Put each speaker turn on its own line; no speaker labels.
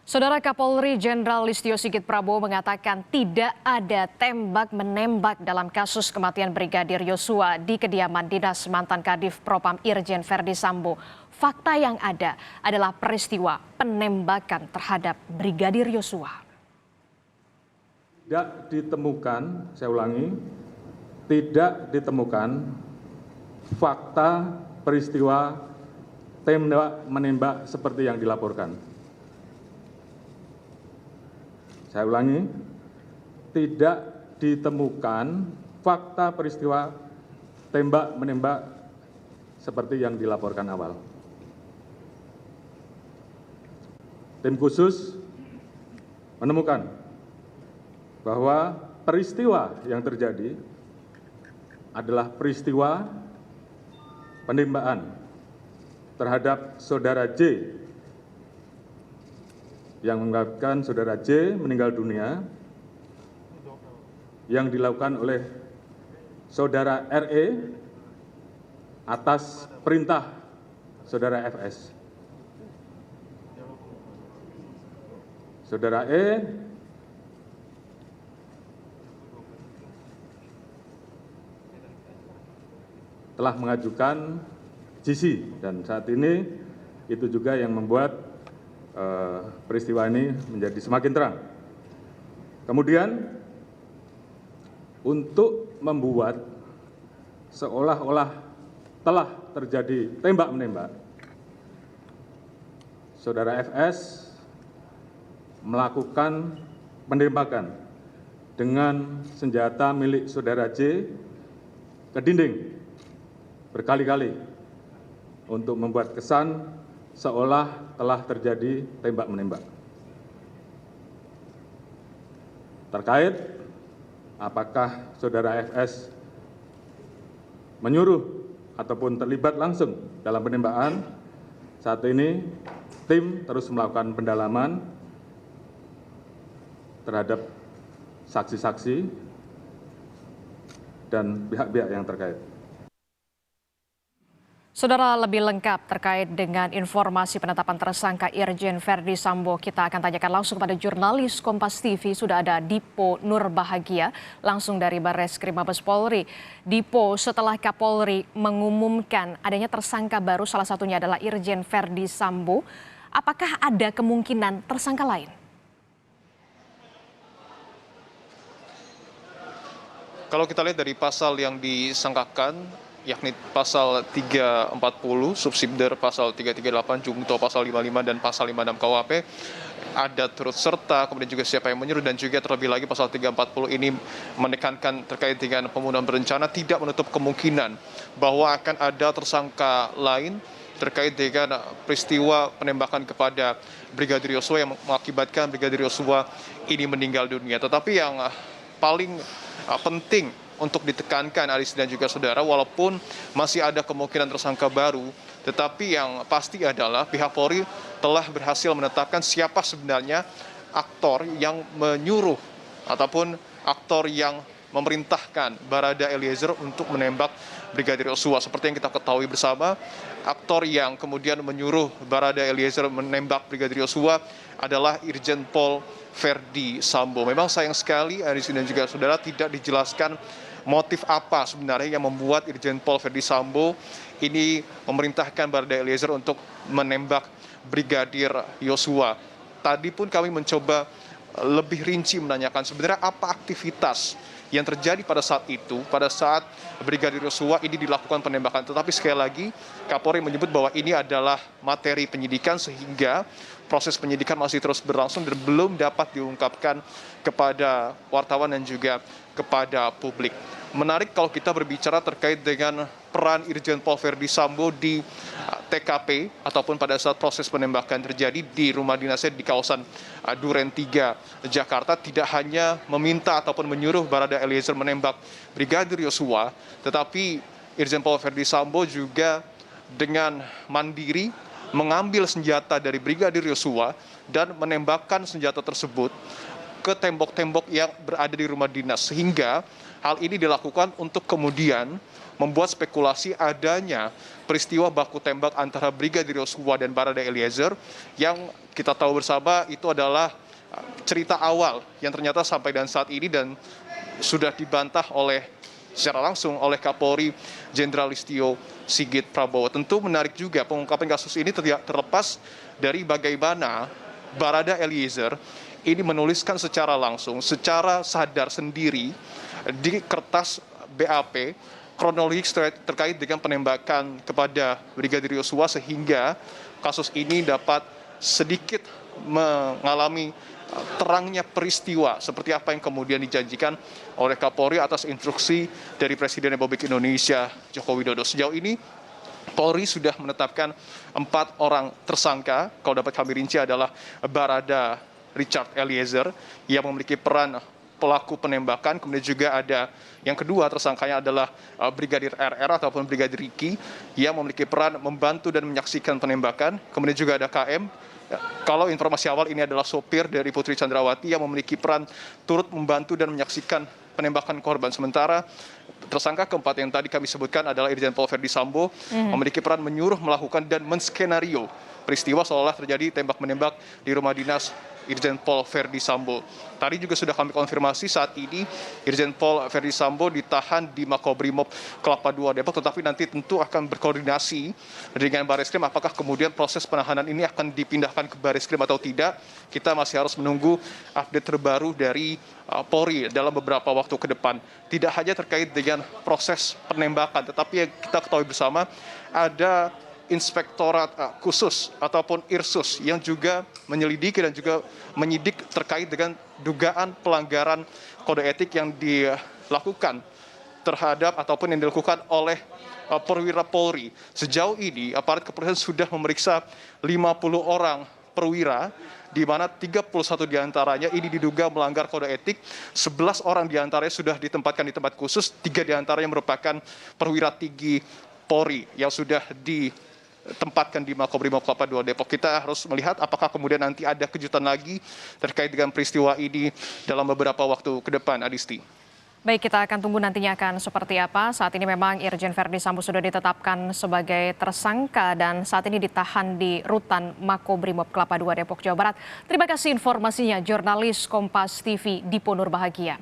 Saudara Kapolri Jenderal Listio Sigit Prabowo mengatakan tidak ada tembak-menembak dalam kasus kematian Brigadir Yosua di kediaman dinas mantan Kadif Propam Irjen Verdi Sambo. Fakta yang ada adalah peristiwa penembakan terhadap Brigadir Yosua.
Tidak ditemukan, saya ulangi, tidak ditemukan fakta peristiwa tembak-menembak seperti yang dilaporkan. Saya ulangi, tidak ditemukan fakta peristiwa tembak-menembak seperti yang dilaporkan awal. Tim khusus menemukan bahwa peristiwa yang terjadi adalah peristiwa penembakan terhadap saudara J yang mengakibatkan saudara J meninggal dunia yang dilakukan oleh saudara RE atas perintah saudara FS. Saudara E telah mengajukan GC dan saat ini itu juga yang membuat peristiwa ini menjadi semakin terang. Kemudian untuk membuat seolah-olah telah terjadi tembak-menembak, saudara FS melakukan penembakan dengan senjata milik saudara J ke dinding berkali-kali untuk membuat kesan seolah telah terjadi tembak-menembak. Terkait apakah saudara FS menyuruh ataupun terlibat langsung dalam penembakan, saat ini tim terus melakukan pendalaman terhadap saksi-saksi dan pihak-pihak yang terkait.
Saudara, lebih lengkap terkait dengan informasi penetapan tersangka Irjen Verdi Sambo, kita akan tanyakan langsung kepada jurnalis Kompas TV. Sudah ada Dipo Nurbahagia langsung dari Barreskrim Mabes Polri. Dipo, setelah Kapolri mengumumkan adanya tersangka baru, salah satunya adalah Irjen Verdi Sambo, apakah ada kemungkinan tersangka lain?
Kalau kita lihat dari pasal yang disangkakan, yakni pasal 340, subsidiar pasal 338, jungto pasal 55 dan pasal 56 KUHP, ada turut serta, kemudian juga siapa yang menyuruh, dan juga terlebih lagi pasal 340 ini menekankan terkait dengan pembunuhan berencana, tidak menutup kemungkinan bahwa akan ada tersangka lain terkait dengan peristiwa penembakan kepada Brigadir Yosua yang mengakibatkan Brigadir Yosua ini meninggal dunia. Tetapi yang paling penting untuk ditekankan, Aris dan juga saudara, walaupun masih ada kemungkinan tersangka baru, tetapi yang pasti adalah pihak Polri telah berhasil menetapkan siapa sebenarnya aktor yang menyuruh ataupun aktor yang memerintahkan Barada Eliezer untuk menembak Brigadir Yosua. Seperti yang kita ketahui bersama, aktor yang kemudian menyuruh Barada Eliezer menembak Brigadir Yosua adalah Irjen Pol Verdi Sambo. Memang sayang sekali, Aris dan juga saudara, tidak dijelaskan motif apa sebenarnya yang membuat Irjen Pol Verdi Sambo ini memerintahkan Barada Eliezer untuk menembak Brigadir Yosua. Tadi pun kami mencoba lebih rinci menanyakan sebenarnya apa aktivitas yang terjadi pada saat itu, pada saat Brigadir Yosua ini dilakukan penembakan. Tetapi sekali lagi, Kapolri menyebut bahwa ini adalah materi penyidikan sehingga proses penyidikan masih terus berlangsung dan belum dapat diungkapkan kepada wartawan dan juga kepada publik. Menarik kalau kita berbicara terkait dengan peran Irjen Pol Verdi Sambo di TKP ataupun pada saat proses penembakan terjadi di rumah dinasnya di kawasan Duren 3, Jakarta, tidak hanya meminta ataupun menyuruh Barada Eliezer menembak Brigadir Yosua, tetapi Irjen Pol Verdi Sambo juga dengan mandiri mengambil senjata dari Brigadir Yosua dan menembakkan senjata tersebut ke tembok-tembok yang berada di rumah dinas, sehingga hal ini dilakukan untuk kemudian membuat spekulasi adanya peristiwa baku tembak antara Brigadir Yosua dan Barada Eliezer yang kita tahu bersama itu adalah cerita awal yang ternyata sampai dan saat ini dan sudah dibantah secara langsung oleh Kapolri Jenderal Listio Sigit Prabowo. Tentu menarik juga pengungkapan kasus ini terlepas dari bagaimana Barada Eliezer ini menuliskan secara langsung, secara sadar sendiri di kertas BAP kronologis terkait dengan penembakan kepada Brigadir Yosua sehingga kasus ini dapat sedikit mengalami terangnya peristiwa seperti apa yang kemudian dijanjikan oleh Kapolri atas instruksi dari Presiden Republik Indonesia Joko Widodo. Sejauh ini Polri sudah menetapkan 4 orang tersangka. Kalau dapat kami rinci adalah Barada Richard Eliezer yang memiliki peran pelaku penembakan. Kemudian juga ada yang kedua tersangkanya adalah Brigadir RR ataupun Brigadir Riki yang memiliki peran membantu dan menyaksikan penembakan. Kemudian juga ada KM. Kalau informasi awal ini adalah sopir dari Putri Chandrawati yang memiliki peran turut membantu dan menyaksikan penembakan korban. Sementara tersangka keempat yang tadi kami sebutkan adalah Irjen Pol Verdi Sambo memiliki peran menyuruh, melakukan dan menskenario peristiwa seolah terjadi tembak-menembak di rumah dinas Irjen Pol Verdi Sambo. Tadi juga sudah kami konfirmasi saat ini Irjen Pol Verdi Sambo ditahan di Makobrimob Kelapa II Depok, tetapi nanti tentu akan berkoordinasi dengan Barreskrim apakah kemudian proses penahanan ini akan dipindahkan ke Barreskrim atau tidak. Kita masih harus menunggu update terbaru dari Polri dalam beberapa waktu ke depan. Tidak hanya terkait dengan proses penembakan, tetapi yang kita ketahui bersama ada Inspektorat Khusus ataupun IRSUS yang juga menyelidiki dan juga menyidik terkait dengan dugaan pelanggaran kode etik yang dilakukan terhadap ataupun yang dilakukan oleh perwira Polri. Sejauh ini aparat kepolisian sudah memeriksa 50 orang perwira di mana 31 diantaranya ini diduga melanggar kode etik, 11 orang diantaranya sudah ditempatkan di tempat khusus, 3 diantaranya merupakan perwira tinggi Polri yang sudah ditempatkan di Makobrimob Kelapa II Depok. Kita harus melihat apakah kemudian nanti ada kejutan lagi terkait dengan peristiwa ini dalam beberapa waktu ke depan, Adisti.
Baik, kita akan tunggu nantinya akan seperti apa. Saat ini memang Irjen Verdi Sambo sudah ditetapkan sebagai tersangka dan saat ini ditahan di rutan Makobrimob Kelapa II Depok, Jawa Barat. Terima kasih informasinya, jurnalis Kompas TV Dipo Nurbahagia.